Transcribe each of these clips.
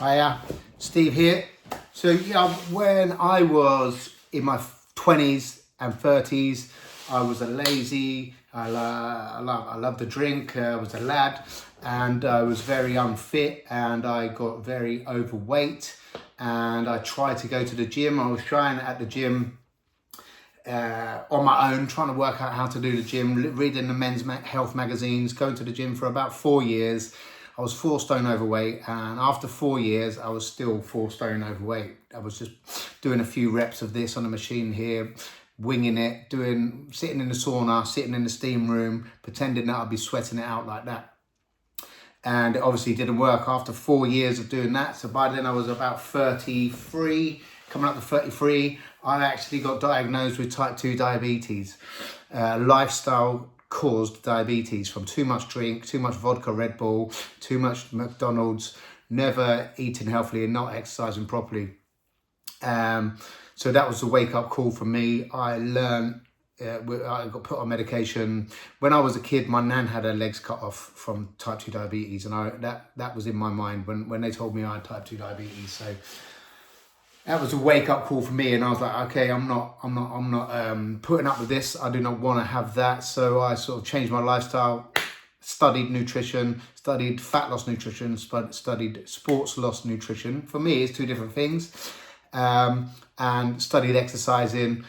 Hiya, Steve here. So yeah, when I was in my 20s and 30s, I was a lazy, I loved to drink, I was a lad, and I was very unfit, and I got very overweight, and I tried to go to the gym. I was trying at the gym on my own, trying to work out how to do the gym, reading the men's health magazines, going to the gym for about 4 years. I was 4 stone overweight, and after 4 years, I was still 4 stone overweight. I was just doing a few reps of this on the machine here, winging it, sitting in the sauna, sitting in the steam room, pretending that I'd be sweating it out like that. And it obviously didn't work after 4 years of doing that. So by then I was about 33, coming up to 33. I actually got diagnosed with type 2 diabetes. Lifestyle caused diabetes from too much drink, too much vodka, Red Bull, too much McDonald's, never eating healthily and not exercising properly. So that was a wake-up call for me. I learned, I got put on medication. When I was a kid, my nan had her legs cut off from type 2 diabetes, and that was in my mind when they told me I had type 2 diabetes. So that was a wake-up call for me, and I was like, okay, I'm not putting up with this. I do not want to have that. So I sort of changed my lifestyle, studied nutrition, studied fat loss nutrition, studied sports loss nutrition. For me, it's two different things. And studied exercising,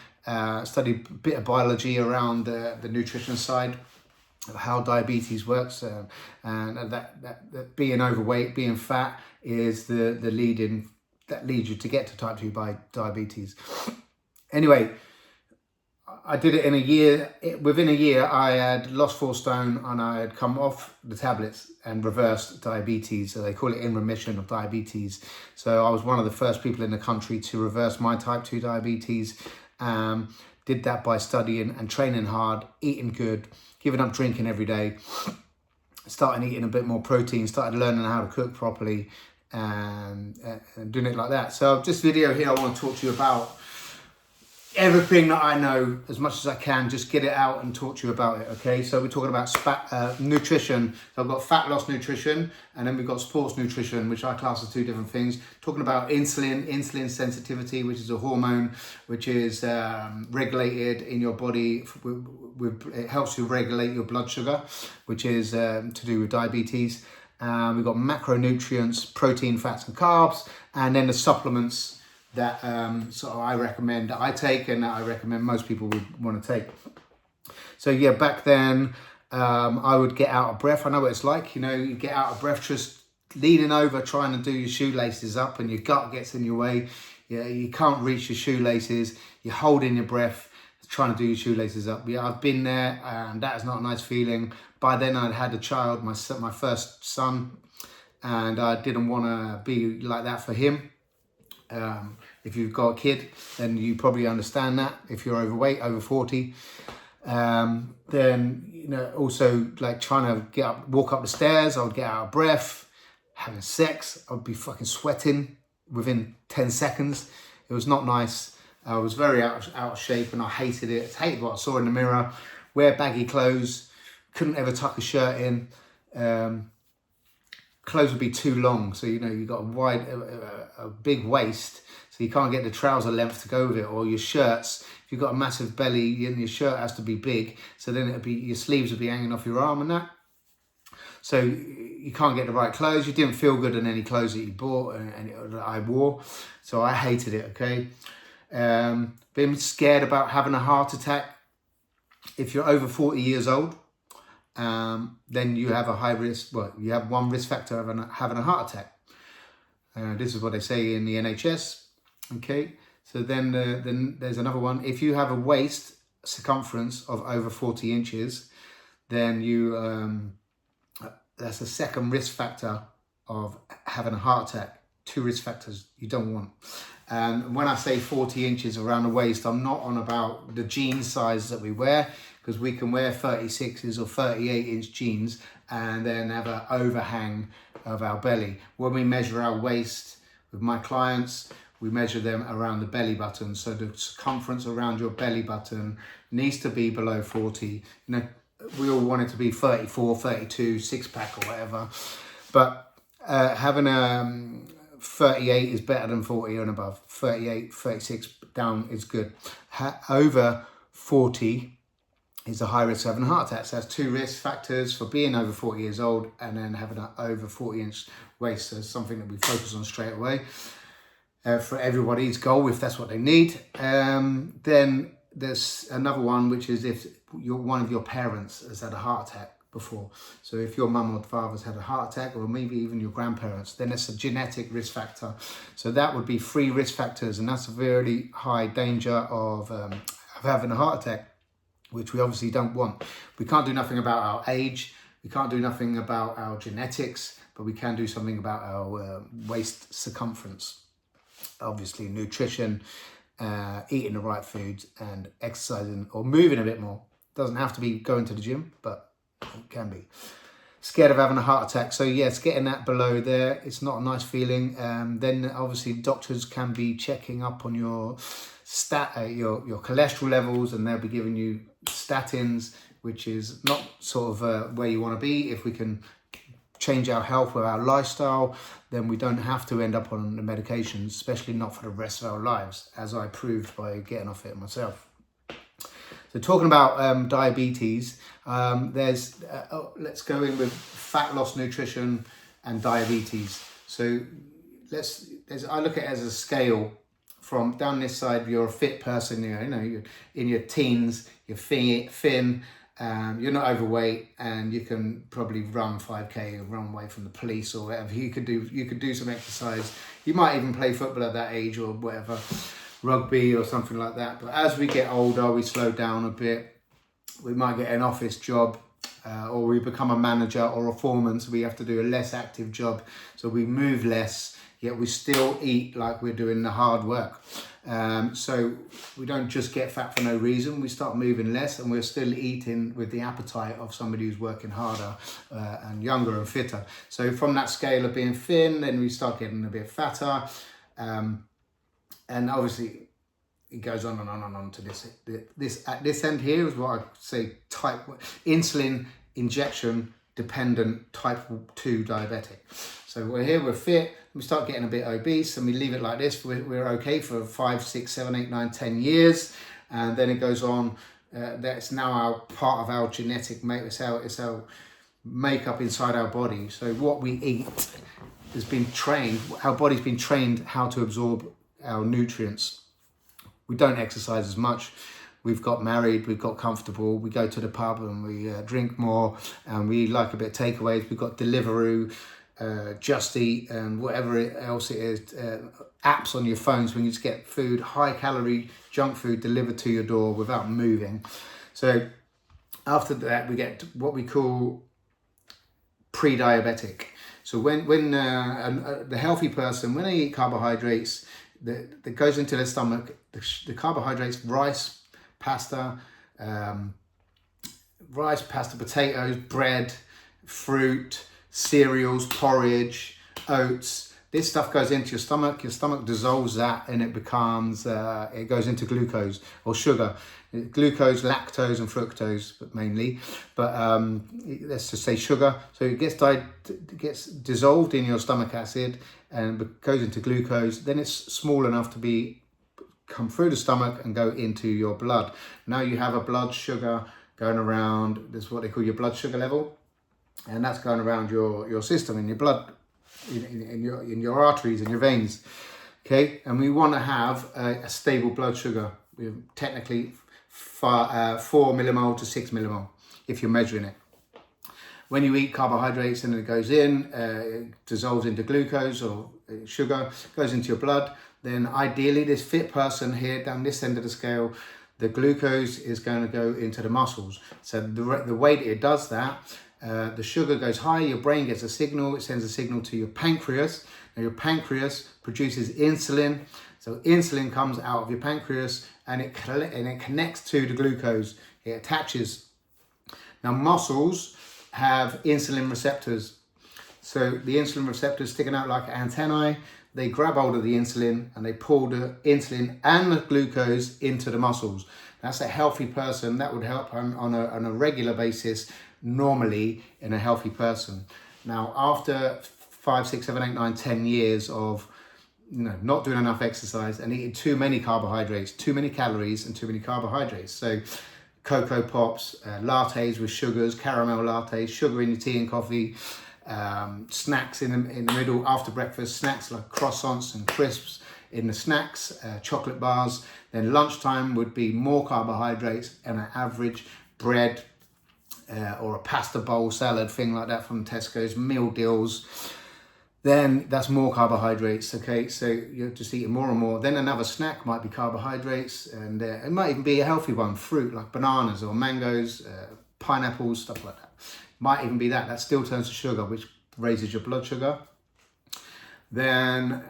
studied a bit of biology around the nutrition side of how diabetes works, and that being overweight, being fat is the leading that leads you to get to type 2 diabetes. Anyway, I did it in a year. Within a year, I had lost 4 stone and I had come off the tablets and reversed diabetes. So they call it in remission of diabetes. So I was one of the first people in the country to reverse my type 2 diabetes. Did that by studying and training hard, eating good, giving up drinking every day, starting eating a bit more protein, started learning how to cook properly, and doing it like that. So this video here, I want to talk to you about everything that I know as much as I can, just get it out and talk to you about it, okay? So we're talking about nutrition. So I've got fat loss nutrition, and then we've got sports nutrition, which I class as 2 different things. Talking about insulin sensitivity, which is a hormone which is regulated in your body. It helps you regulate your blood sugar, which is to do with diabetes. We've got macronutrients, protein, fats and carbs, and then the supplements that I recommend that I take, and that I recommend most people would want to take. So yeah, back then I would get out of breath. I know what it's like, you get out of breath just leaning over trying to do your shoelaces up, and your gut gets in your way. Yeah, you can't reach your shoelaces, you're holding your breath trying to do your shoelaces up. Yeah, I've been there, and that is not a nice feeling. By then I'd had a child, my first son, and I didn't want to be like that for him. If you've got a kid, then you probably understand that. If you're overweight, over 40, then also like trying to walk up the stairs, I would get out of breath. Having sex, I would be fucking sweating within 10 seconds. It was not nice. I was very out of shape, and I hated it. I hated what I saw in the mirror. Wear baggy clothes, couldn't ever tuck a shirt in. Clothes would be too long, so you've got a big waist, so you can't get the trouser length to go with it, or your shirts. If you've got a massive belly, your shirt has to be big, so then your sleeves would be hanging off your arm and that. So you can't get the right clothes. You didn't feel good in any clothes that you bought and that I wore, so I hated it. Okay, been scared about having a heart attack. If you're over 40 years old, then you have a high risk. Well, you have one risk factor of having a heart attack. This is what they say in the NHS. Okay, so then there's another one. If you have a waist circumference of over 40 inches, then that's the second risk factor of having a heart attack. 2 risk factors you don't want. When I say 40 inches around the waist, I'm not on about the jean size that we wear, because we can wear 36s or 38-inch jeans and then have an overhang of our belly. When we measure our waist with my clients, we measure them around the belly button. So the circumference around your belly button needs to be below 40. We all want it to be 34, 32, 6-pack or whatever. But having 38 is better than 40 and above. 38, 36 down is good. Over 40 is a high risk of having a heart attack. So that's 2 risk factors for being over 40 years old and then having an over 40-inch waist. So it's something that we focus on straight away for everybody's goal, if that's what they need. Then there's another one, which is if one of your parents has had a heart attack before. So if your mum or father's had a heart attack, or maybe even your grandparents, then it's a genetic risk factor. So that would be 3 risk factors, and that's a very high danger of having a heart attack, which we obviously don't want. We can't do nothing about our age, we can't do nothing about our genetics, but we can do something about our waist circumference. Obviously nutrition, eating the right foods and exercising or moving a bit more. Doesn't have to be going to the gym, but it can be. Scared of having a heart attack. So yes, getting that below there, it's not a nice feeling. Then obviously doctors can be checking up on your your cholesterol levels, and they'll be giving you statins, which is not sort of where you want to be. If we can change our health with our lifestyle, then we don't have to end up on the medications, especially not for the rest of our lives, as I proved by getting off it myself. So talking about diabetes, let's go in with fat loss nutrition and diabetes. So I look at it as a scale. From down this side, you're a fit person, you know, you're in your teens, you're thin, you're not overweight, and you can probably run 5K or run away from the police or whatever. You could do some exercise. You might even play football at that age or whatever, rugby or something like that. But as we get older, we slow down a bit. We might get an office job, or we become a manager or a foreman, so we have to do a less active job. So we move less, yet we still eat like we're doing the hard work. So we don't just get fat for no reason. We start moving less, and we're still eating with the appetite of somebody who's working harder and younger and fitter. So from that scale of being thin, then we start getting a bit fatter. And obviously it goes on and on and on to this at this end here is what I say insulin injection dependent type 2 diabetic. So we're fit, we start getting a bit obese, and we leave it like this. We're okay for 5, 6, 7, 8, 9, 10 years, and then it goes on. That's now our part of our genetic makeup. It's our makeup inside our body. So what we eat has been trained. Our body's been trained how to absorb our nutrients. We don't exercise as much. We've got married, we've got comfortable, we go to the pub and we drink more, and we like a bit of takeaways. We've got Deliveroo, Just Eat, and whatever else it is, apps on your phones when you just get food, high calorie junk food delivered to your door without moving. So after that, we get what we call pre-diabetic. So when the healthy person, when they eat carbohydrates, that goes into their stomach, the carbohydrates, rice, pasta, potatoes, bread, fruit, cereals, porridge, oats. This stuff goes into your stomach dissolves that, and it becomes, it goes into glucose or sugar. Glucose, lactose and fructose, but mainly. But let's just say sugar. So it gets dissolved in your stomach acid and goes into glucose. Then it's small enough to come through the stomach and go into your blood. Now you have a blood sugar going around. This is what they call your blood sugar level, and that's going around your system, in your blood, in your arteries and your veins. Okay, and we want to have a stable blood sugar. We're technically 4 millimole to 6 millimole if you're measuring it. When you eat carbohydrates and it goes in, it dissolves into glucose or sugar, goes into your blood, then ideally this fit person here down this end of the scale, the glucose is going to go into the muscles. So the way that it does that, the sugar goes high, your brain gets a signal, it sends a signal to your pancreas. Now your pancreas produces insulin. So insulin comes out of your pancreas and it connects to the glucose. It attaches. Now muscles have insulin receptors. So the insulin receptors sticking out like antennae, they grab hold of the insulin and they pull the insulin and the glucose into the muscles. That's a healthy person. That would help on a regular basis, normally in a healthy person. Now, after 5, 6, 7, 8, 9, 10 years of not doing enough exercise and eating too many carbohydrates, too many calories and too many carbohydrates. So Cocoa Pops, lattes with sugars, caramel lattes, sugar in your tea and coffee, snacks in the middle after breakfast, snacks like croissants and crisps in the snacks, chocolate bars. Then lunchtime would be more carbohydrates and an average bread or a pasta bowl salad, thing like that from Tesco's, meal deals. Then that's more carbohydrates, okay? So you're just eating more and more. Then another snack might be carbohydrates, and it might even be a healthy one, fruit like bananas or mangoes, pineapples, stuff like that. Might even be that. That still turns to sugar, which raises your blood sugar. Then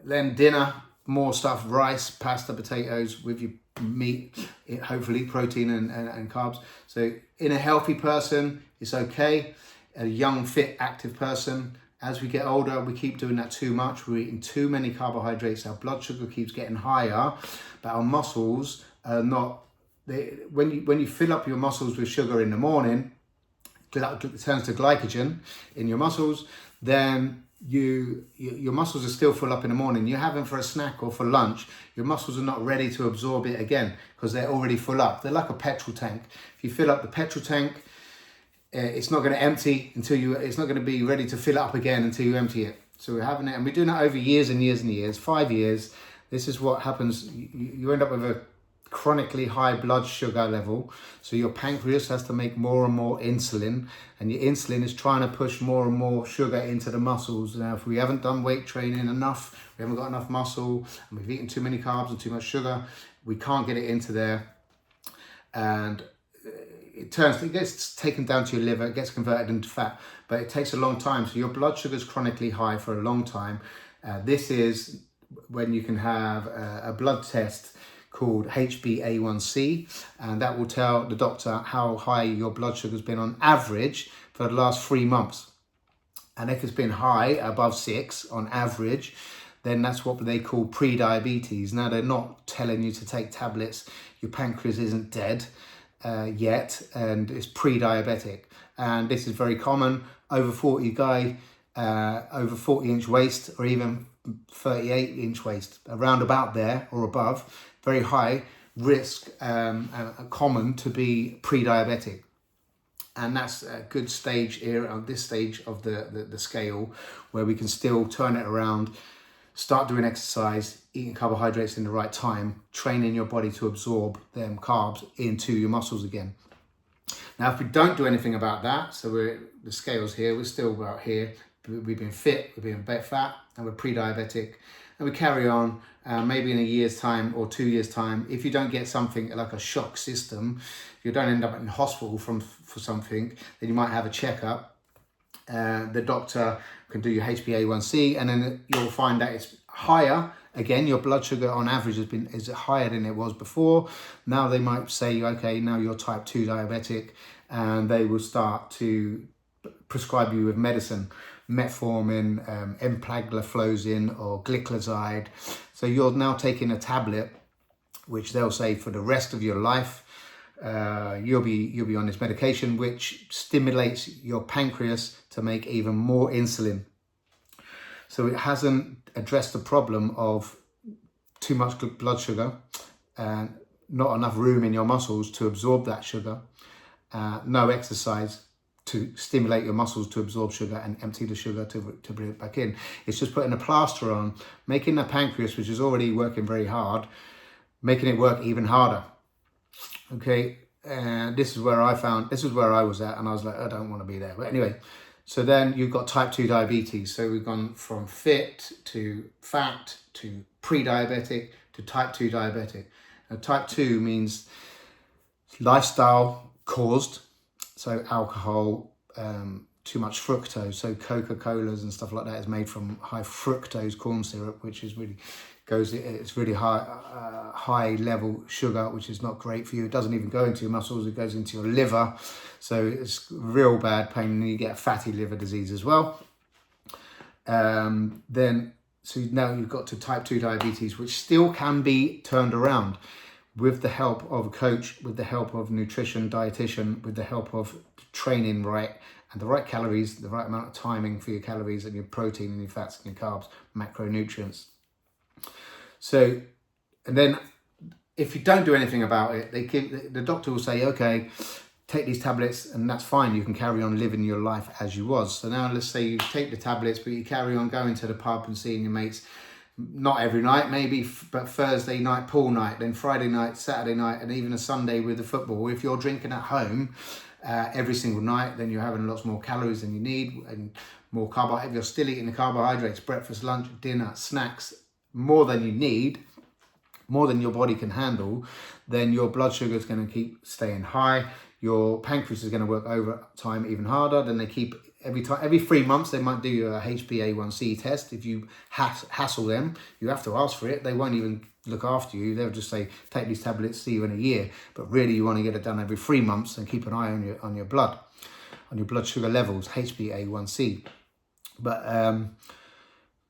dinner, more stuff, rice, pasta, potatoes with your meat, hopefully protein and carbs. So in a healthy person, it's okay. A young, fit, active person, as we get older, we keep doing that too much. We're eating too many carbohydrates. Our blood sugar keeps getting higher, but our muscles are not. When you fill up your muscles with sugar in the morning, it turns to glycogen in your muscles. Then your muscles are still full up in the morning. You're having for a snack or for lunch. Your muscles are not ready to absorb it again because they're already full up. They're like a petrol tank. If you fill up the petrol tank, it's not going to empty it's not going to be ready to fill up again until you empty it. So we're having it, and we're doing it over years and years and years, 5 years. This is what happens. You end up with a chronically high blood sugar level. So your pancreas has to make more and more insulin, and your insulin is trying to push more and more sugar into the muscles. Now, if we haven't done weight training enough, we haven't got enough muscle, and we've eaten too many carbs and too much sugar, we can't get it into there. And it gets taken down to your liver, it gets converted into fat, but it takes a long time. So your blood sugar is chronically high for a long time. This is when you can have a blood test called HbA1c, and that will tell the doctor how high your blood sugar has been on average for the last 3 months. And if it's been high, above 6 on average, then that's what they call pre-diabetes. Now, they're not telling you to take tablets. Your pancreas isn't dead yet, and it's pre-diabetic. And this is very common. Over 40 guy, over 40-inch waist, or even 38-inch waist, around about there or above, very high risk, common to be pre-diabetic. And that's a good stage here on this stage of the scale, where we can still turn it around, start doing exercise, eating carbohydrates in the right time, training your body to absorb them carbs into your muscles again. Now, if we don't do anything about that, so the scales here, we're still about here, we've been fit, we've been a bit fat, and we're pre-diabetic, and we carry on, maybe in a year's time or 2 years' time, if you don't get something like a shock system, if you don't end up in hospital for something, then you might have a checkup. The doctor can do your HbA1c, and then you'll find that it's higher. Again, your blood sugar on average is higher than it was before. Now they might say, okay, now you're type 2 diabetic, and they will start to prescribe you with medicine, metformin, empagliflozin or gliclazide. So you're now taking a tablet, which they'll say for the rest of your life, you'll be on this medication, which stimulates your pancreas to make even more insulin. So it hasn't addressed the problem of too much blood sugar and not enough room in your muscles to absorb that sugar, no exercise to stimulate your muscles to absorb sugar and empty the sugar to bring it back in. It's just putting a plaster on, making the pancreas, which is already working very hard, making it work even harder. Okay, and this is where I was at, and I was like, I don't want to be there. But anyway, so then you've got type 2 diabetes. So we've gone from fit to fat to pre-diabetic to type 2 diabetic. Now, type 2 means lifestyle caused, so alcohol, too much fructose. So Coca-Colas and stuff like that is made from high fructose corn syrup, which is it's really high level sugar, which is not great for you. It doesn't even go into your muscles, it goes into your liver. So it's real bad pain, and you get fatty liver disease as well. So now you've got to type 2 diabetes, which still can be turned around with the help of a coach, with the help of nutrition, dietitian, with the help of training right, and the right calories, the right amount of timing for your calories and your protein and your fats and your carbs, macronutrients. So, and then if you don't do anything about it, the doctor will say, okay, take these tablets and that's fine. You can carry on living your life as you was. So now let's say you take the tablets, but you carry on going to the pub and seeing your mates, not every night maybe, but Thursday night pool night, then Friday night, Saturday night, and even a Sunday with the football. If you're drinking at home every single night, then you're having lots more calories than you need and more carbohydrates. If you're still eating the carbohydrates, breakfast, lunch, dinner, snacks, more than you need, more than your body can handle, then your blood sugar is going to keep staying high. Your pancreas is going to work overtime even harder. Then they keep every 3 months they might do a HbA1c test. If you hassle them, you have to ask for it. They won't even look after you. They'll just say, take these tablets, see you in a year. But really, you want to get it done every 3 months and keep an eye on your blood sugar levels, HbA1c. But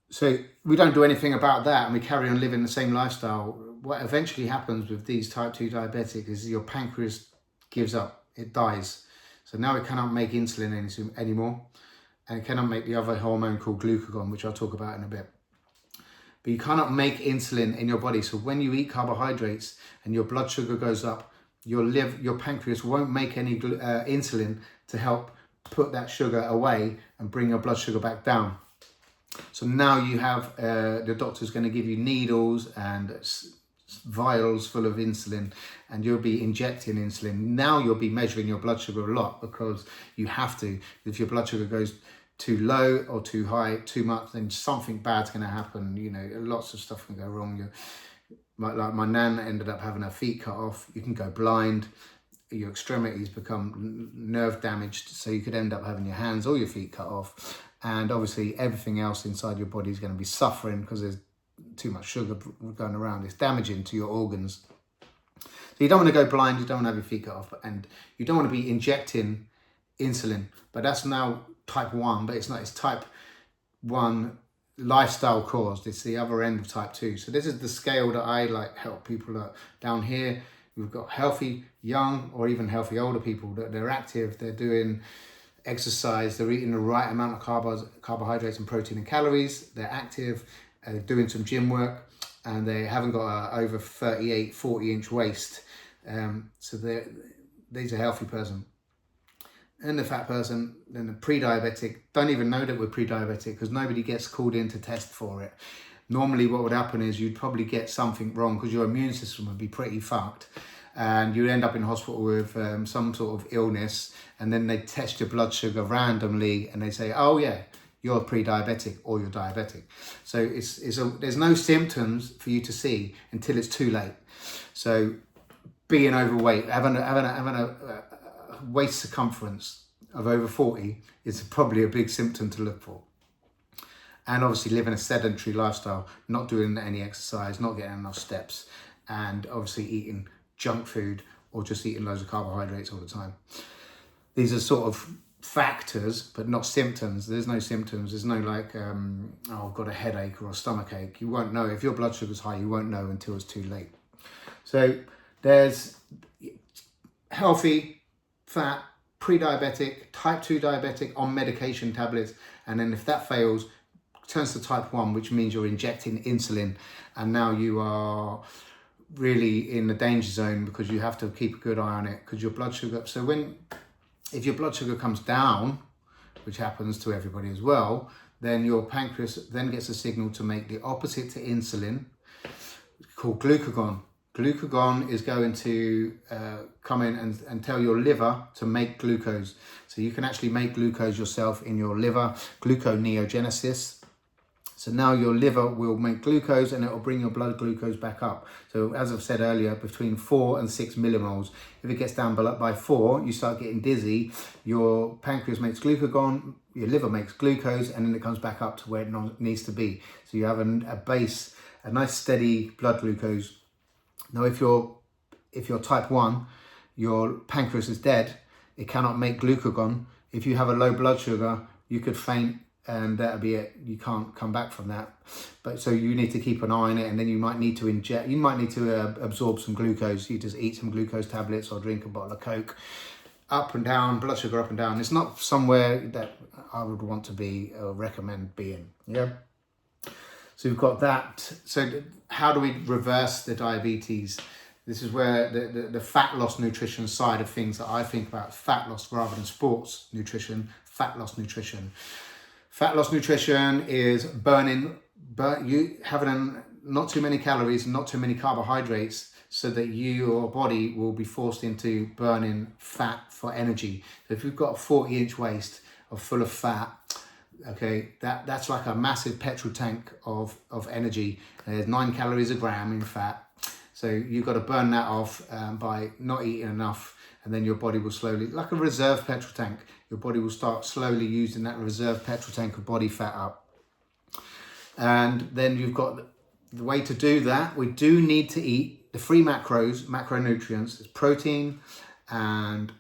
so we don't do anything about that, and we carry on living the same lifestyle. What eventually happens with these type 2 diabetics is your pancreas gives up, it dies. So now it cannot make insulin anymore, and it cannot make the other hormone called glucagon, which I'll talk about in a bit. But you cannot make insulin in your body. So when you eat carbohydrates and your blood sugar goes up, your pancreas won't make any insulin to help put that sugar away and bring your blood sugar back down. So now you have, the doctor's going to give you needles and vials full of insulin, and you'll be injecting insulin. Now you'll be measuring your blood sugar a lot, because you have to. If your blood sugar goes too low or too high, too much, then something bad's going to happen. You know, lots of stuff can go wrong. Like my nan ended up having her feet cut off. You can go blind. Your extremities become nerve damaged, so you could end up having your hands or your feet cut off. And obviously everything else inside your body is going to be suffering because there's too much sugar going around. It's damaging to your organs. So you don't want to go blind, you don't want to have your feet cut off, and you don't want to be injecting insulin. But that's now type 1, but it's not. It's type 1 lifestyle caused. It's the other end of type 2. So this is the scale that I help people at. Down here, we've got healthy, young, or even healthy older people that they're active, they're doing exercise, they're eating the right amount of carbohydrates and protein and calories, they're active, doing some gym work, and they haven't got a over 38, 40-inch waist. So these are a healthy person. And the fat person, then the pre-diabetic, don't even know that we're pre-diabetic because nobody gets called in to test for it. Normally what would happen is you'd probably get something wrong because your immune system would be pretty fucked, and you'd end up in hospital with some sort of illness, and then they test your blood sugar randomly and they say, oh yeah, you're pre-diabetic or you're diabetic. So there's no symptoms for you to see until it's too late. So being overweight, having a waist circumference of over 40 is probably a big symptom to look for. And obviously living a sedentary lifestyle, not doing any exercise, not getting enough steps, and obviously eating junk food or just eating loads of carbohydrates all the time. These are sort of factors, but not symptoms. There's no symptoms. There's no I've got a headache or a stomach ache. You won't know. If your blood sugar's high, you won't know until it's too late. So there's healthy, fat, pre-diabetic, type 2 diabetic on medication tablets. And then if that fails, turns to type 1, which means you're injecting insulin. And now you are really in the danger zone because you have to keep a good eye on it because your blood sugar. So if your blood sugar comes down, which happens to everybody as well, then your pancreas then gets a signal to make the opposite to insulin, called glucagon. Glucagon is going to come in and tell your liver to make glucose. So you can actually make glucose yourself in your liver, gluconeogenesis. So now your liver will make glucose and it will bring your blood glucose back up. So as I've said earlier, between 4 and 6 millimoles. If it gets down by 4, you start getting dizzy. Your pancreas makes glucagon, your liver makes glucose, and then it comes back up to where it needs to be. So you have a base, a nice steady blood glucose. Now if you're type 1, your pancreas is dead. It cannot make glucagon. If you have a low blood sugar, you could faint, and that'll be it. You can't come back from that. But so you need to keep an eye on it, and then you might need to absorb some glucose. You just eat some glucose tablets or drink a bottle of Coke, up and down, blood sugar up and down. It's not somewhere that I would want to be or recommend being. Yeah. So we've got that. So how do we reverse the diabetes? This is where the fat loss nutrition side of things that I think about, fat loss rather than sports nutrition, fat loss nutrition. Fat loss nutrition is you having not too many calories, not too many carbohydrates, so that your body will be forced into burning fat for energy. So if you've got a 40-inch waist full of fat, okay, that's like a massive petrol tank of energy. There's 9 calories a gram in fat. So you've got to burn that off by not eating enough, and then your body will slowly, like a reserve petrol tank, your body will start slowly using that reserve petrol tank of body fat up. And then you've got the way to do that. We do need to eat the 3 macronutrients, is protein and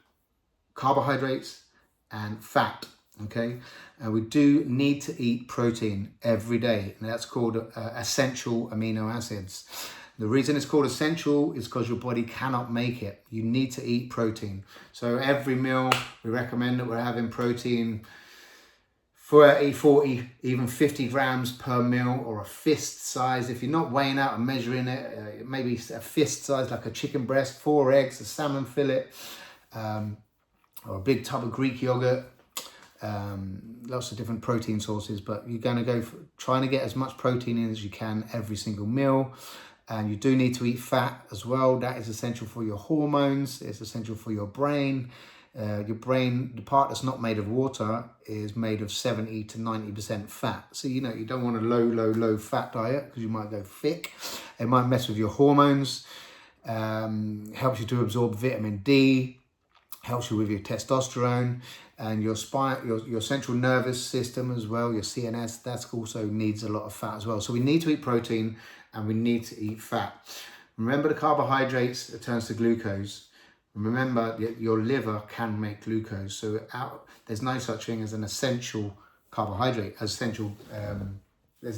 carbohydrates and fat, okay? And we do need to eat protein every day, and that's called essential amino acids. The reason it's called essential is because your body cannot make it. You need to eat protein. So every meal, we recommend that we're having protein 30, 40, even 50 grams per meal, or a fist size. If you're not weighing out and measuring it, maybe a fist size, like a chicken breast, 4 eggs, a salmon fillet, or a big tub of Greek yogurt. Lots of different protein sources, but you're going to go for trying to get as much protein in as you can every single meal. And you do need to eat fat as well. That is essential for your hormones. It's essential for your brain. Your brain, the part that's not made of water, is made of 70 to 90% fat. So, you don't want a low fat diet because you might go thick. It might mess with your hormones. Helps you to absorb vitamin D. Helps you with your testosterone and your spine, your central nervous system as well, your CNS. That also needs a lot of fat as well. So we need to eat protein and we need to eat fat. Remember the carbohydrates, it turns to glucose. Remember that your liver can make glucose. So there's no such thing as an essential carbohydrate. There's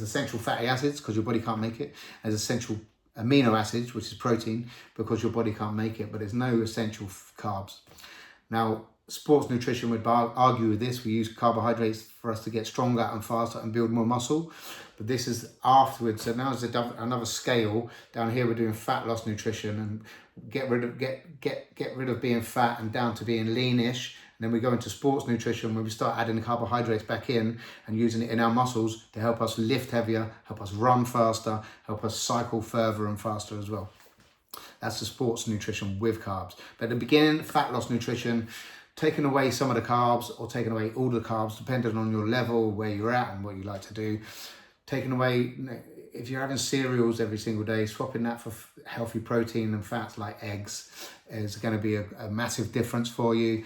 essential fatty acids because your body can't make it. There's essential amino acids, which is protein, because your body can't make it. But there's no essential carbs. Now, sports nutrition would argue with this. We use carbohydrates for us to get stronger and faster and build more muscle. But this is afterwards. So now there's another scale. Down here we're doing fat loss nutrition and get rid of being fat and down to being leanish. And then we go into sports nutrition where we start adding the carbohydrates back in and using it in our muscles to help us lift heavier, help us run faster, help us cycle further and faster as well. That's the sports nutrition with carbs. But at the beginning, fat loss nutrition, taking away some of the carbs or taking away all the carbs, depending on your level, where you're at and what you like to do. Taking away, if you're having cereals every single day, swapping that for healthy protein and fats like eggs is going to be a massive difference for you.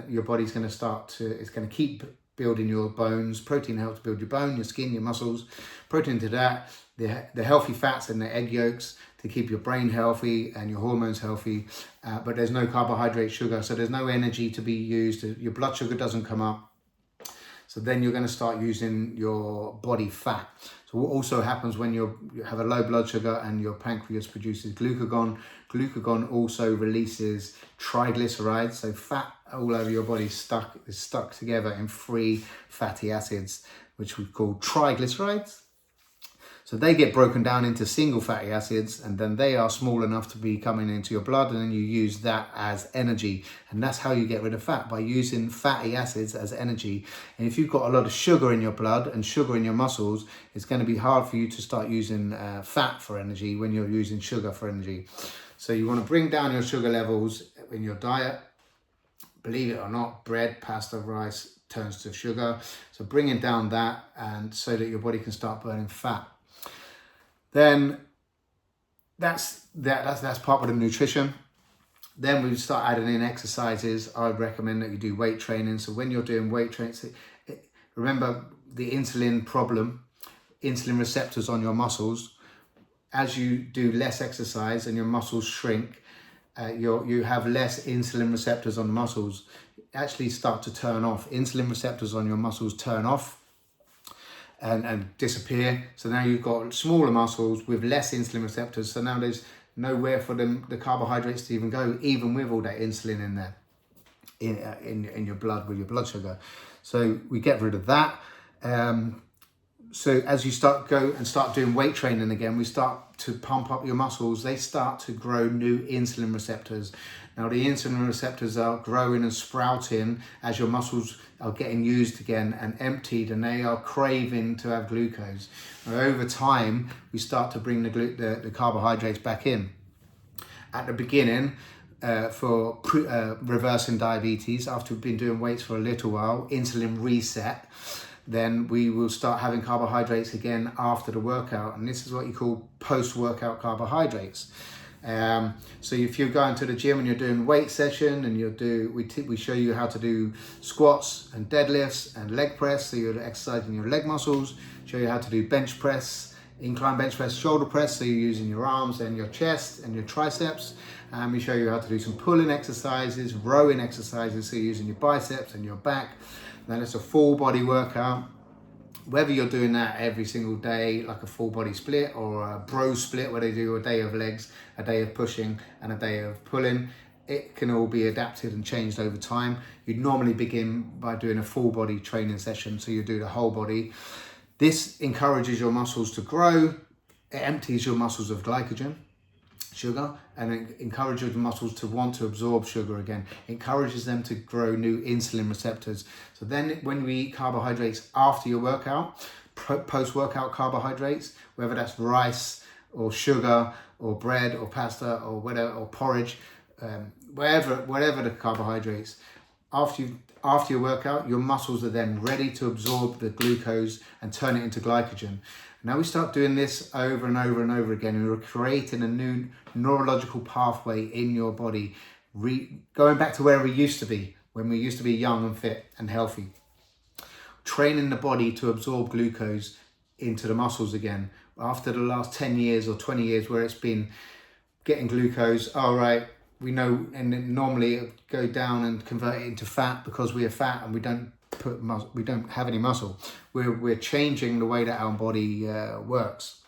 Your body's going to it's going to keep building your bones. Protein helps build your bone, your skin, your muscles. Protein to that, the healthy fats and the egg yolks to keep your brain healthy and your hormones healthy. But there's no carbohydrate, sugar, so there's no energy to be used. Your blood sugar doesn't come up. So then you're going to start using your body fat. So what also happens when you have a low blood sugar and your pancreas produces glucagon, glucagon also releases triglycerides. So fat all over your body is stuck together in 3 fatty acids, which we call triglycerides. So they get broken down into single fatty acids, and then they are small enough to be coming into your blood, and then you use that as energy. And that's how you get rid of fat, by using fatty acids as energy. And if you've got a lot of sugar in your blood and sugar in your muscles, it's going to be hard for you to start using fat for energy when you're using sugar for energy. So you want to bring down your sugar levels in your diet. Believe it or not, bread, pasta, rice turns to sugar. So bringing down that, and so that your body can start burning fat. Then that's part of the nutrition. Then we start adding in exercises. I would recommend that you do weight training. So when you're doing weight training, remember the insulin problem, insulin receptors on your muscles. As you do less exercise and your muscles shrink, you have less insulin receptors on the muscles. Actually start to turn off. Insulin receptors on your muscles turn off and disappear. So now you've got smaller muscles with less insulin receptors. So now there's nowhere for the carbohydrates to even go, even with all that insulin in there. in your blood with your blood sugar. So we get rid of that. So as you start doing weight training again, we start to pump up your muscles. They start to grow new insulin receptors. Now the insulin receptors are growing and sprouting as your muscles are getting used again and emptied, and they are craving to have glucose. Now, over time, we start to bring the carbohydrates back in. At the beginning, for reversing diabetes, after we've been doing weights for a little while, insulin reset, then we will start having carbohydrates again after the workout, and this is what you call post-workout carbohydrates. So if you're going to the gym and you're doing weight session, and we show you how to do squats and deadlifts and leg press, so you're exercising your leg muscles. Show you how to do bench press, incline bench press, shoulder press, so you're using your arms and your chest and your triceps. And we show you how to do some pulling exercises, rowing exercises, so you're using your biceps and your back. Then it's a full body workout. Whether you're doing that every single day, like a full body split or a bro split, where they do a day of legs, a day of pushing and a day of pulling, it can all be adapted and changed over time. You'd normally begin by doing a full body training session, so you do the whole body. This encourages your muscles to grow. It empties your muscles of glycogen, sugar, and it encourages the muscles to want to absorb sugar again. It encourages them to grow new insulin receptors. So then when we eat carbohydrates after your workout, post-workout carbohydrates, whether that's rice or sugar or bread or pasta or whatever, or porridge, whatever the carbohydrates, after your workout, your muscles are then ready to absorb the glucose and turn it into glycogen. Now we start doing this over and over and over again, and we're creating a new neurological pathway in your body, going back to where we used to be, when we used to be young and fit and healthy. Training the body to absorb glucose into the muscles again. After the last 10 years or 20 years where it's been getting glucose, all right, we know, and normally it go down and convert it into fat because we are fat and we don't have any muscle. We're changing the way that our body works,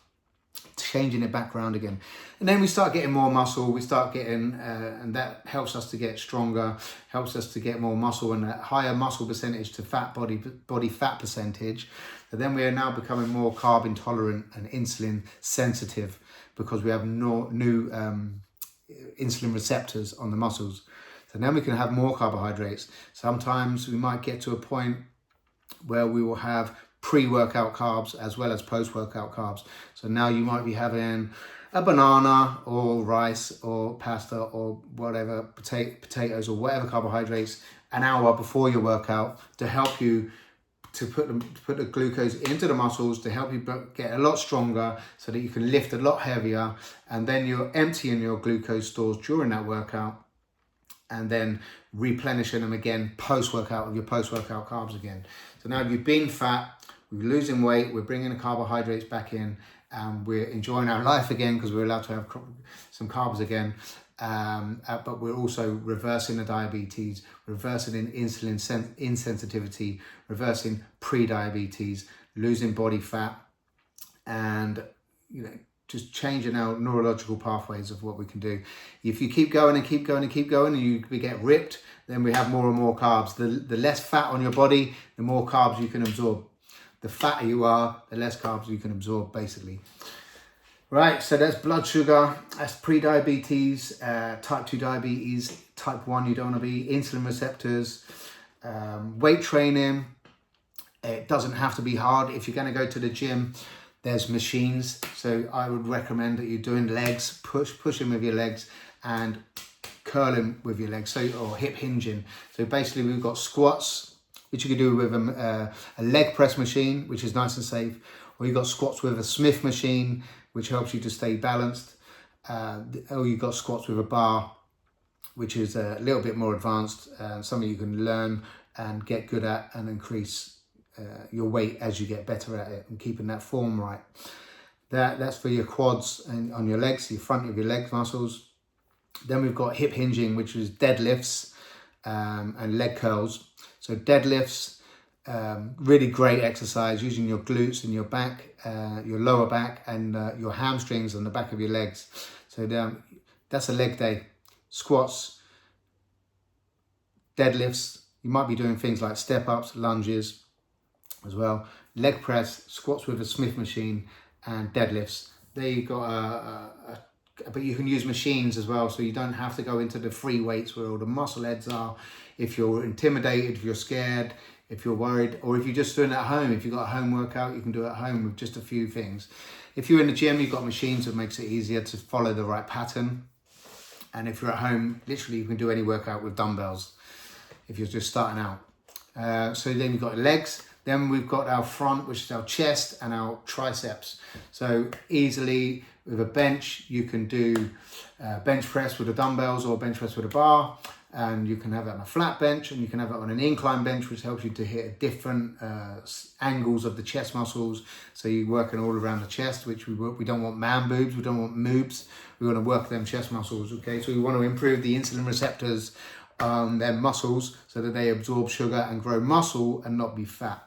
changing it back around again, and then we start getting more muscle. We start getting, and that helps us to get stronger, helps us to get more muscle and a higher muscle percentage to body fat percentage. And then we are now becoming more carb intolerant and insulin sensitive because we have new insulin receptors on the muscles. So now we can have more carbohydrates. Sometimes we might get to a point where we will have pre-workout carbs as well as post-workout carbs. So now you might be having a banana or rice or pasta or whatever, potatoes or whatever carbohydrates an hour before your workout to help you to put the glucose into the muscles, to help you get a lot stronger so that you can lift a lot heavier, and then you're emptying your glucose stores during that workout and then replenishing them again post-workout with your post-workout carbs again. So now you've been fat, we're losing weight, we're bringing the carbohydrates back in, and we're enjoying our life again because we're allowed to have some carbs again. But we're also reversing the diabetes, reversing insulin insensitivity, reversing pre-diabetes, losing body fat, and just changing our neurological pathways of what we can do. If you keep going and keep going and keep going, and we get ripped, then we have more and more carbs. The less fat on your body, the more carbs you can absorb. The fatter you are, the less carbs you can absorb, basically. Right, so that's blood sugar, that's pre-diabetes, type 2 diabetes, type 1 you don't want to be, insulin receptors, weight training. It doesn't have to be hard. If you're going to go to the gym, there's machines. So I would recommend that you're doing legs, pushing with your legs and curling with your legs, or hip hinging. So basically we've got squats, which you can do with a leg press machine, which is nice and safe, or you've got squats with a Smith machine, which helps you to stay balanced, or you've got squats with a bar, which is a little bit more advanced, something you can learn and get good at and increase your weight as you get better at it and keeping that form right. That's for your quads and on your legs, your front of your leg muscles. Then we've got hip hinging, which is deadlifts and leg curls. So deadlifts, really great exercise using your glutes and your back, your lower back and your hamstrings on the back of your legs. So that's a leg day. Squats, deadlifts. You might be doing things like step ups, lunges as well, leg press, squats with a Smith machine, and deadlifts. There you've got but you can use machines as well, so you don't have to go into the free weights where all the muscle heads are. If you're intimidated, if you're scared, if you're worried, or if you're just doing it at home, if you've got a home workout, you can do it at home with just a few things. If you're in the gym, you've got machines that makes it easier to follow the right pattern. And if you're at home, literally you can do any workout with dumbbells if you're just starting out. So then you've got legs. Then we've got our front, which is our chest and our triceps. So easily with a bench, you can do bench press with the dumbbells or bench press with a bar. And you can have it on a flat bench, and you can have it on an incline bench, which helps you to hit different angles of the chest muscles. So you're working all around the chest, which we don't want man boobs, we don't want moobs. We want to work them chest muscles, okay? So we want to improve the insulin receptors on their muscles so that they absorb sugar and grow muscle and not be fat.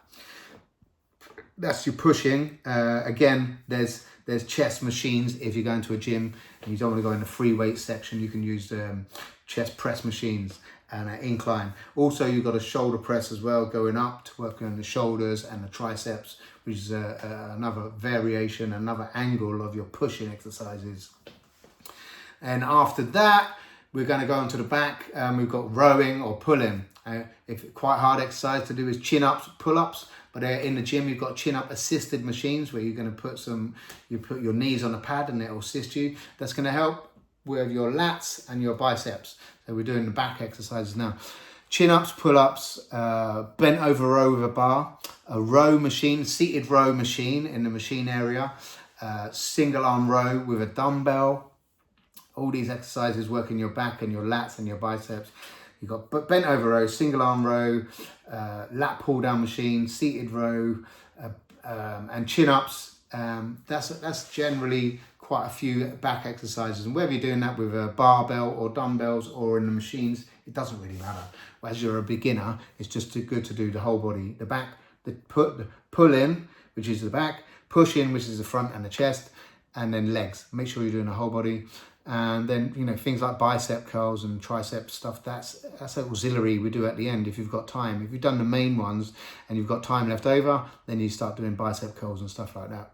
That's your pushing. Again, there's chest machines. If you're going to a gym and you don't want to go in the free weight section, you can use chest press machines and an incline. Also, you've got a shoulder press as well, going up to work on the shoulders and the triceps, which is another variation, another angle of your pushing exercises. And after that, we're going to go onto the back. We've got rowing or pulling. If quite hard exercise to do is chin-ups, pull-ups. But in the gym, you've got chin-up assisted machines where you're going to put your knees on a pad and it'll assist you. That's going to help with your lats and your biceps. So we're doing the back exercises now. Chin-ups, pull-ups, bent over row with a bar, a row machine, seated row machine in the machine area, single arm row with a dumbbell. All these exercises working your back and your lats and your biceps. You've got bent over row, single arm row, lat pull down machine, seated row, and chin ups. That's generally quite a few back exercises. And whether you're doing that with a barbell or dumbbells or in the machines, it doesn't really matter. As you're a beginner, it's just good to do the whole body. The back, the pull in, which is the back, push in, which is the front and the chest, and then legs. Make sure you're doing the whole body. And then, things like bicep curls and tricep stuff, that's auxiliary we do at the end if you've got time. If you've done the main ones and you've got time left over, then you start doing bicep curls and stuff like that.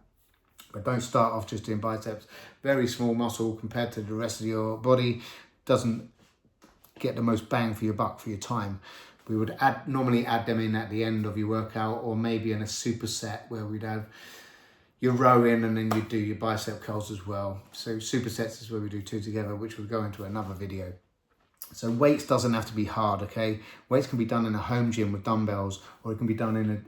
But don't start off just doing biceps. Very small muscle compared to the rest of your body. Doesn't get the most bang for your buck for your time. We would normally add them in at the end of your workout, or maybe in a superset where we'd have your rowing and then you do your bicep curls as well. So supersets is where we do two together, which we'll go into another video. So weights doesn't have to be hard, okay? Weights can be done in a home gym with dumbbells, or it can be done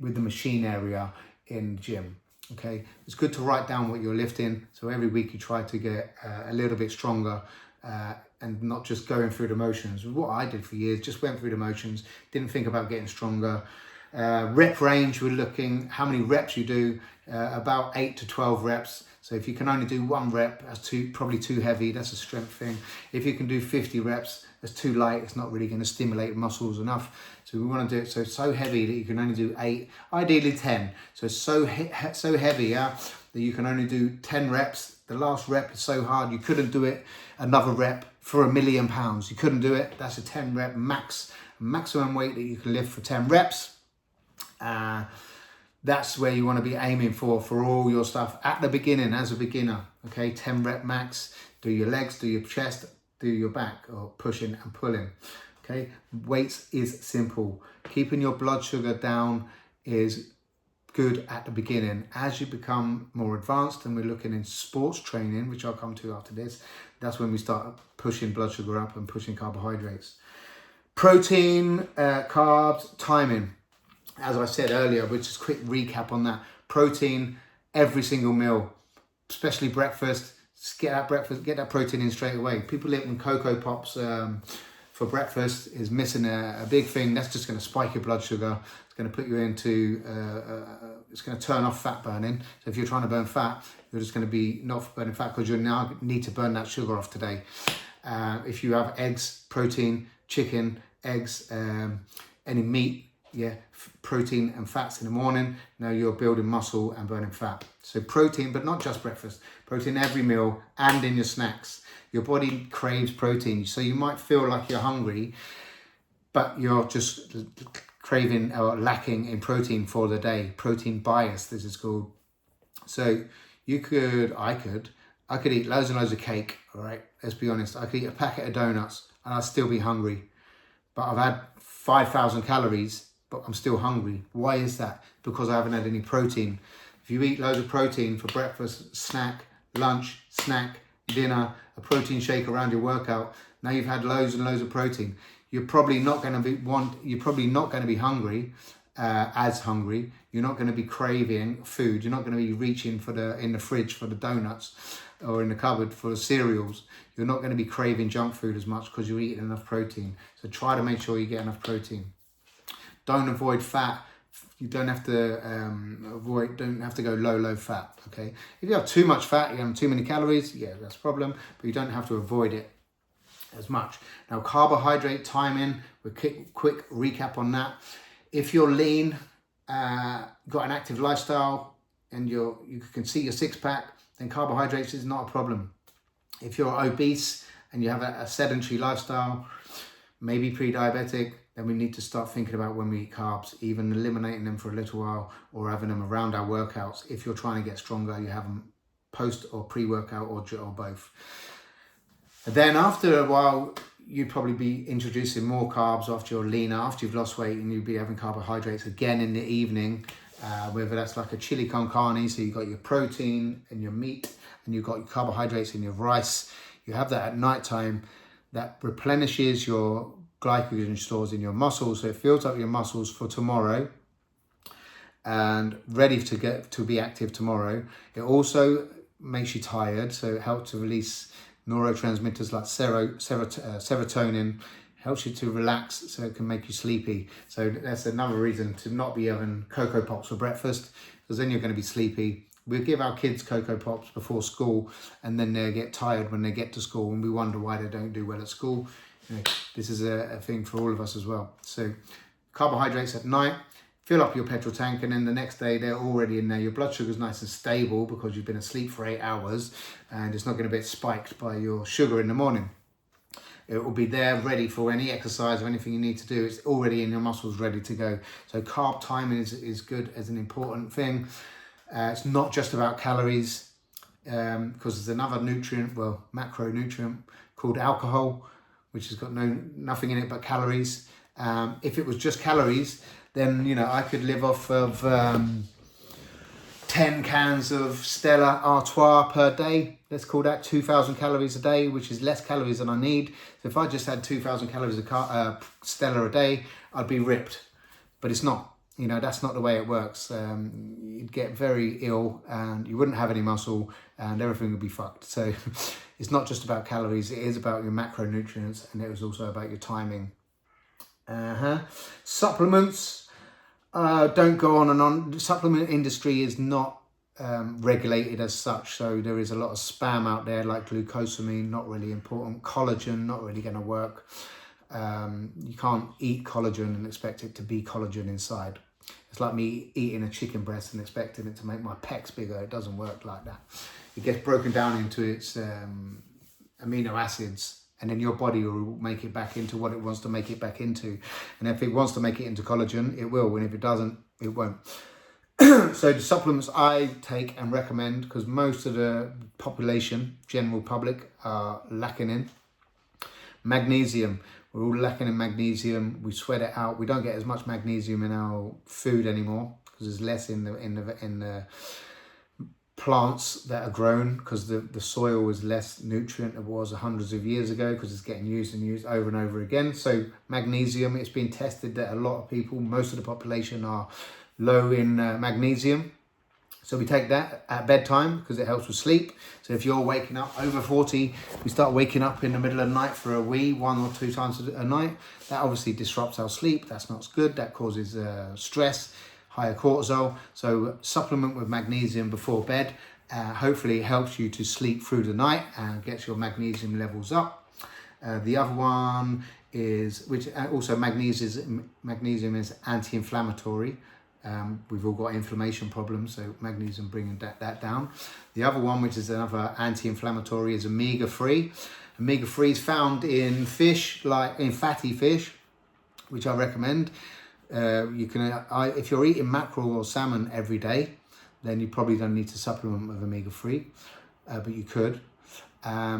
with the machine area in the gym, okay? It's good to write down what you're lifting. So every week you try to get a little bit stronger and not just going through the motions. What I did for years, just went through the motions, didn't think about getting stronger. Rep range, we're looking how many reps you do, about 8 to 12 reps. So if you can only do one rep, that's probably too heavy. That's a strength thing. If you can do 50 reps, that's too light. It's not really going to stimulate muscles enough. So we want to do it so heavy that you can only do 8, ideally 10. So it's so heavy, that you can only do 10 reps. The last rep is so hard, you couldn't do it another rep for £1 million. You couldn't do it. That's a 10 rep maximum weight that you can lift for 10 reps. That's where you want to be aiming for all your stuff at the beginning as a beginner. Okay, 10 rep max. Do your legs, do your chest, do your back, or pushing and pulling. Okay, weights is simple. Keeping your blood sugar down is good at the beginning. As you become more advanced, and we're looking in sports training, which I'll come to after this, that's when we start pushing blood sugar up and pushing carbohydrates. Protein, carbs, timing. As I said earlier, which is a quick recap on that. Protein, every single meal, especially breakfast. Get that protein in straight away. People eating Cocoa Pops for breakfast is missing a big thing. That's just going to spike your blood sugar. It's going to put you into, it's going to turn off fat burning. So if you're trying to burn fat, you're just going to be not burning fat because you now need to burn that sugar off today. If you have eggs, protein, chicken, eggs, any meat, protein and fats in the morning. Now you're building muscle and burning fat. So protein, but not just breakfast. Protein every meal and in your snacks. Your body craves protein. So you might feel like you're hungry. but you're just craving or lacking in protein for the day. Protein bias, this is called. So I could eat loads and loads of cake, all right? Let's be honest. I could eat a packet of donuts and I'd still be hungry. But I've had 5,000 calories, but I'm still hungry. Why is that? Because I haven't had any protein. If you eat loads of protein for breakfast, snack, lunch, snack, dinner, a protein shake around your workout, now you've had loads and loads of protein. You're probably not going to be hungry, as hungry. You're not going to be craving food. You're not going to be reaching in the fridge for the donuts or in the cupboard for the cereals. You're not going to be craving junk food as much because you're eating enough protein. So try to make sure you get enough protein. Don't avoid fat. You don't have to don't have to go low fat. Okay. If you have too much fat, you have too many calories. Yeah, that's a problem. But you don't have to avoid it as much. Now, carbohydrate timing. We'll quick recap on that. If you're lean, got an active lifestyle, and you can see your six-pack, then carbohydrates is not a problem. If you're obese and you have a sedentary lifestyle, maybe pre-diabetic, then we need to start thinking about when we eat carbs, even eliminating them for a little while or having them around our workouts. If you're trying to get stronger, you have them post or pre-workout or both. And then after a while, you'd probably be introducing more carbs after you're leaner, after you've lost weight, and you'd be having carbohydrates again in the evening, whether that's like a chili con carne, so you've got your protein and your meat, and you've got your carbohydrates in your rice. You have that at nighttime. That replenishes your glycogen stores in your muscles, so it fills up your muscles for tomorrow and ready to be active tomorrow. It also makes you tired, so it helps to release neurotransmitters like serotonin, helps you to relax, so it can make you sleepy. So that's another reason to not be having Cocoa Pops for breakfast, because then you're going to be sleepy. We give our kids Cocoa Pops before school, and then they get tired when they get to school, and we wonder why they don't do well at school. You know, this is a thing for all of us as well. So carbohydrates at night, fill up your petrol tank, and then the next day they're already in there. Your blood sugar is nice and stable because you've been asleep for 8 hours, and it's not going to get spiked by your sugar in the morning. It will be there ready for any exercise or anything you need to do. It's already in your muscles, ready to go. So carb timing is good as an important thing. It's not just about calories, because there's another macronutrient called alcohol, which has got nothing in it but calories. If it was just calories, then I could live off of 10 cans of Stella Artois per day. Let's call that 2,000 calories a day, which is less calories than I need. So if I just had 2,000 calories of Stella a day, I'd be ripped. But it's not. That's not the way it works. You'd get very ill and you wouldn't have any muscle and everything would be fucked. So it's not just about calories. It is about your macronutrients, and it is also about your timing. Supplements. Don't go on and on. The supplement industry is not regulated as such, so there is a lot of spam out there, like glucosamine, not really important. Collagen, not really going to work. You can't eat collagen and expect it to be collagen inside. It's like me eating a chicken breast and expecting it to make my pecs bigger. It doesn't work like that. It gets broken down into its amino acids, and then your body will make it back into what it wants to make it back into. And if it wants to make it into collagen, it will. And if it doesn't, it won't. So the supplements I take and recommend, because most of the population, general public, are lacking in magnesium. We're all lacking in magnesium. We sweat it out. We don't get as much magnesium in our food anymore because there's less in the plants that are grown, because the soil is less nutrient than it was hundreds of years ago, because it's getting used and used over and over again. So magnesium, it's been tested that a lot of people, most of the population, are low in magnesium. So we take that at bedtime because it helps with sleep. So if you're waking up over 40, we start waking up in the middle of the night for a wee 1 or 2 times a night. That obviously disrupts our sleep. That's not good. That causes stress, higher cortisol. So supplement with magnesium before bed. Hopefully it helps you to sleep through the night and gets your magnesium levels up. The other one is, which also magnesium is anti-inflammatory. We've all got inflammation problems, so magnesium bringing that down. The other one, which is another anti-inflammatory, is omega-3. Omega-3 is found in fish, like in fatty fish, which I recommend. You can, if you're eating mackerel or salmon every day, then you probably don't need to supplement with omega-3, but you could.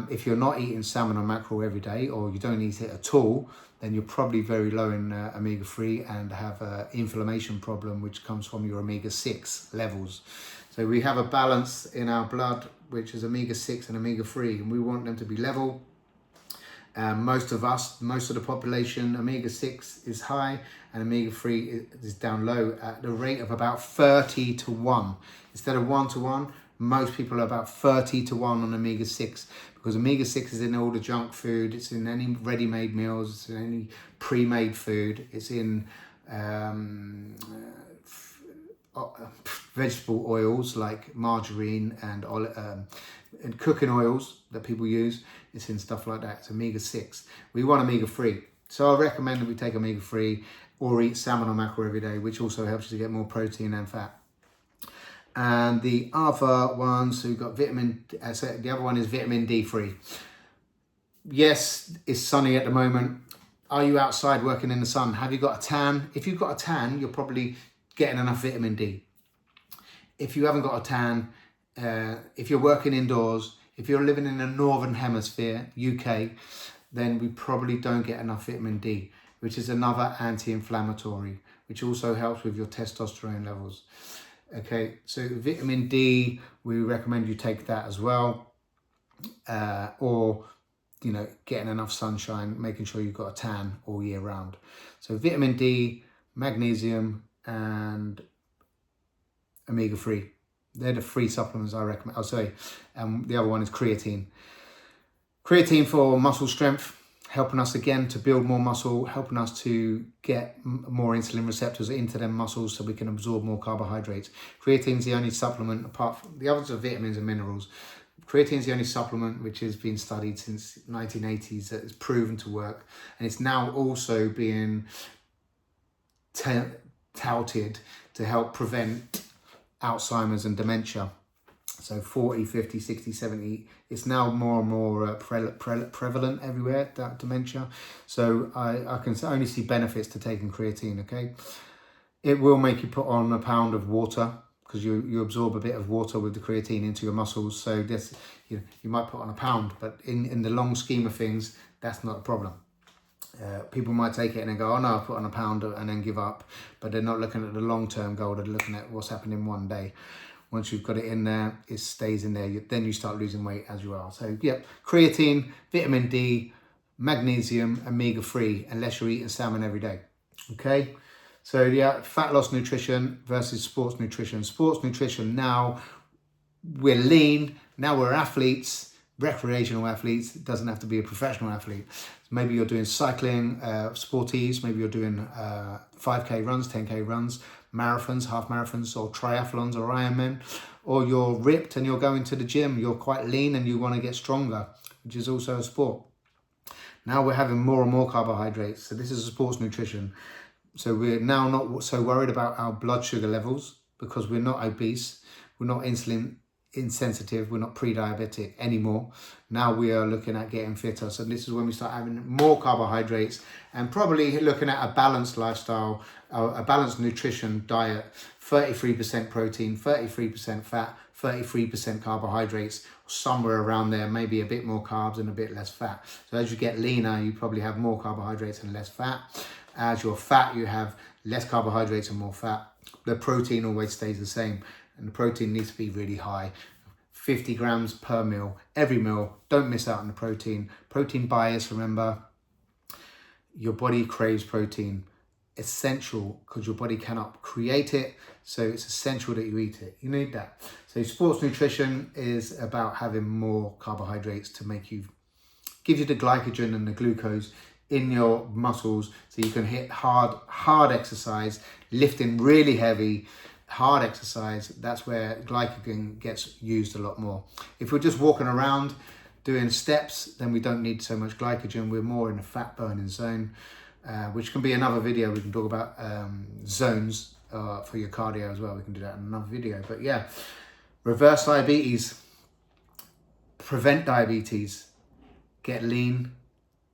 If you're not eating salmon or mackerel every day, or you don't eat it at all, then you're probably very low in omega-3 and have an inflammation problem, which comes from your omega-6 levels. So we have a balance in our blood, which is omega-6 and omega-3, and we want them to be level. Most of the population, omega-6 is high and omega-3 is down low at the rate of about 30 to 1. Instead of 1 to 1, most people are about 30 to 1 on omega-6, because omega-6 is in all the junk food, it's in any ready-made meals, it's in any pre-made food, it's in vegetable oils like margarine and cooking oils that people use. It's in stuff like that. It's omega-6. We want omega-3. So I recommend that we take omega-3 or eat salmon or mackerel every day, which also helps you to get more protein and fat. And the other ones, so we've got the other one is vitamin D3. Yes, it's sunny at the moment. Are you outside working in the sun? Have you got a tan? If you've got a tan, you're probably getting enough vitamin D. If you haven't got a tan, if you're working indoors, if you're living in the Northern Hemisphere, UK, then we probably don't get enough vitamin D, which is another anti-inflammatory, which also helps with your testosterone levels. Okay, so vitamin D, we recommend you take that as well, or, you know, getting enough sunshine, making sure you've got a tan all year round. So vitamin D, magnesium, and omega-3. They're the 3 supplements I recommend. The other one is creatine. Creatine for muscle strength, helping us again to build more muscle, helping us to get more insulin receptors into them muscles so we can absorb more carbohydrates. Creatine is the only supplement, apart from the others are vitamins and minerals. Creatine is the only supplement which has been studied since 1980s that is proven to work, and it's now also being touted to help prevent Alzheimer's and dementia. So 40, 50, 60, 70, it's now more and more prevalent everywhere, that dementia. So I can only see benefits to taking creatine, okay? It will make you put on a pound of water, because you absorb a bit of water with the creatine into your muscles. So this, you might put on a pound, but in the long scheme of things, that's not a problem. People might take it and then go, oh no, I'll put on a pound and then give up. But they're not looking at the long-term goal, they're looking at what's happening in one day. Once you've got it in there, it stays in there. Then you start losing weight as you are. So, yep, creatine, vitamin D, magnesium, omega-3, unless you're eating salmon every day. Okay? So, yeah, fat loss nutrition versus sports nutrition. Sports nutrition, now we're lean, now we're athletes, recreational athletes. It doesn't have to be a professional athlete. Maybe you're doing cycling, sporties, maybe you're doing 5K runs, 10K runs, marathons, half marathons, or triathlons or Ironman, or you're ripped and you're going to the gym, you're quite lean and you want to get stronger, which is also a sport. Now we're having more and more carbohydrates, so this is a sports nutrition. So we're now not so worried about our blood sugar levels because we're not obese, we're not insulin insensitive, we're not pre-diabetic anymore. Now we are looking at getting fitter. So this is when we start having more carbohydrates and probably looking at a balanced lifestyle, a balanced nutrition diet, 33% protein, 33% fat, 33% carbohydrates, somewhere around there, maybe a bit more carbs and a bit less fat. So as you get leaner, you probably have more carbohydrates and less fat. As you're fat, you have less carbohydrates and more fat. The protein always stays the same. And the protein needs to be really high, 50 grams per meal, every meal. Don't miss out on the protein. Protein bias, remember, your body craves protein. Essential, because your body cannot create it, so it's essential that you eat it. You need that. So sports nutrition is about having more carbohydrates to give you the glycogen and the glucose in your muscles, so you can hit hard exercise, lifting really heavy, hard exercise. That's where glycogen gets used a lot more. If we're just walking around doing steps, then we don't need so much glycogen. We're more in a fat burning zone, which can be another video. We can talk about zones for your cardio as well. We can do that in another video. But yeah, reverse diabetes, prevent diabetes, get lean,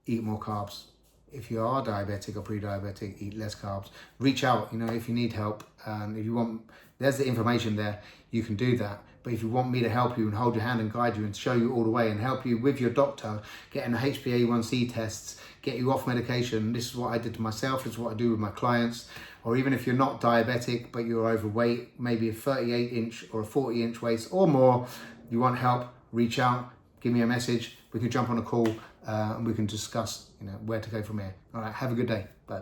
eat more carbs. if you are diabetic or pre-diabetic, eat less carbs. Reach out, if you need help. If you want, there's the information there. You can do that. But if you want me to help you and hold your hand and guide you and show you all the way and help you with your doctor, getting the HbA1c tests, get you off medication. This is what I did to myself. This is what I do with my clients. Or even if you're not diabetic, but you're overweight, maybe a 38-inch or a 40-inch waist or more, you want help, reach out, give me a message. We can jump on a call and we can discuss, where to go from here. All right, have a good day. Bye.